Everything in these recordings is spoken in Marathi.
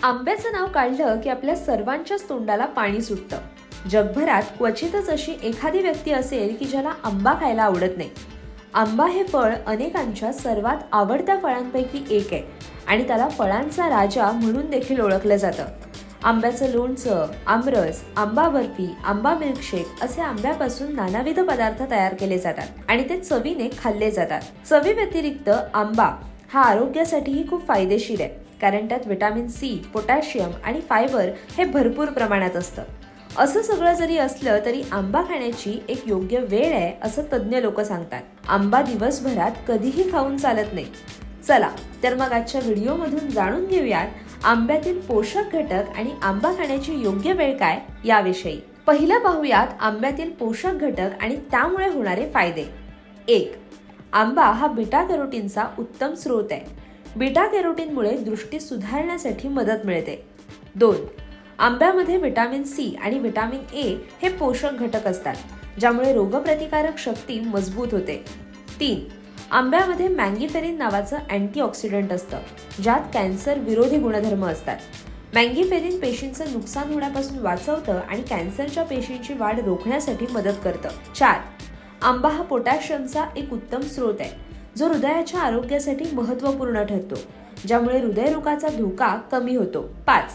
आंब्याचं नाव काढलं की आपल्या सर्वांच्याच तोंडाला पाणी सुटतं। जगभरात क्वचितच अशी एखादी व्यक्ती असेल की ज्याला आंबा खायला आवडत नाही। आंबा हे फळ अनेकांच्या सर्वात आवडत्या फळांपैकी एक आहे आणि त्याला फळांचा राजा म्हणून देखील ओळखलं जातं। आंब्याचं लोणचं, आमरस, आंबा बर्फी, आंबा मिल्कशेक असे आंब्यापासून नानाविध पदार्थ तयार केले जातात आणि ते चवीने खाल्ले जातात। चवी व्यतिरिक्त आंबा हा आरोग्यासाठीही खूप फायदेशीर आहे, कारण त्यात विटामिन सी, पोटॅशियम आणि फायबर हे भरपूर प्रमाणात असतं। असं सगळं जरी असलं तरी आंबा खाण्याची एक योग्य वेळ आहे असं तज्ञ लोक सांगतात। आंबा दिवसभरात कधीही खाऊन चालत नाही। चला तर मग आजच्या व्हिडिओमधून जाणून घेऊयात आंब्यातील पोषक घटक आणि आंबा खाण्याची योग्य वेळ काय याविषयी। पहिलं पाहूयात आंब्यातील पोषक घटक आणि त्यामुळे होणारे फायदे। 1. आंबा हा बीटा कॅरोटीनचा उत्तम स्रोत आहे। बीटा कॅरोटीनमुळे दृष्टी सुधारण्यासाठी मदत मिळते। 2. आंब्यामध्ये विटामिन सी आणि विटामिन ए हे पोषक घटक असतात, ज्यामुळे रोगप्रतिकारक शक्ती मजबूत होते। 3. आंब्यामध्ये मँगीफेरिन नावाचं अँटीऑक्सिडंट असतं, ज्यात कॅन्सर विरोधी गुणधर्म असतात। मँगीफेरिन पेशींचं नुकसान होण्यापासून वाचवतं आणि कॅन्सरच्या पेशींची वाढ रोखण्यासाठी मदत करतं। 4. आंबा हा पोटॅशियमचा एक उत्तम स्रोत आहे, जो हृदयाच्या आरोग्यासाठी महत्त्वपूर्ण ठरतो, ज्यामुळे हृदयरोगाचा धोका कमी होतो। 5.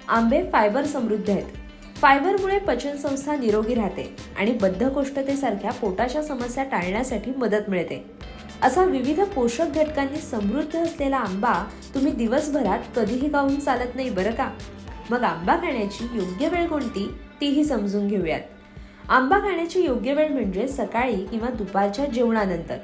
आंबे फायबर समृद्ध आहेत। फायबरमुळे पचनसंस्था निरोगी राहते आणि बद्धकोष्ठतेसारख्या पोटाच्या समस्या टाळण्यासाठी मदत मिळते। असा विविध पोषक घटकांनी समृद्ध असलेला आंबा तुम्ही दिवसभरात कधीही खाऊन चालत नाही बरं का। मग आंबा खाण्याची योग्य वेळ कोणती तीही समजून घेऊयात। आंबा खाण्याची योग्य वेळ म्हणजे सकाळी किंवा दुपारच्या जेवणानंतर।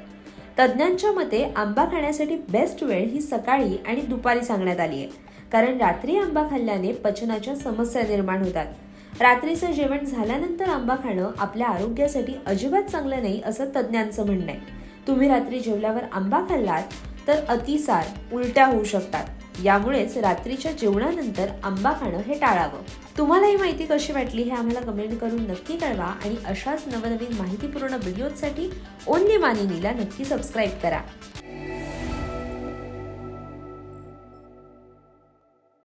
तज्ञांच्या मते आंबा खाण्यासाठी बेस्ट वेळ ही सकाळी आणि दुपारी सांगण्यात आली आहे, कारण रात्री आंबा खाल्ल्याने पचनाच्या समस्या निर्माण होतात। रात्रीचं जेवण झाल्यानंतर आंबा खाणं आपल्या आरोग्यासाठी अजिबात चांगलं नाही असं तज्ञांचं म्हणणं आहे। तुम्ही रात्री जेवल्यावर आंबा खाल्लात तर अतिसार, उलट्या होऊ शकतात। यामुळेच रात्रीच्या जेवणानंतर आंबा खाणं हे टाळावं। तुम्हाला ही माहिती कशी वाटली हे आम्हाला कमेंट करून नक्की कळवा आणि अशाच नवनवीन माहितीपूर्ण व्हिडिओसाठी ओन्ली मानिनीला नक्की सबस्क्राईब करा।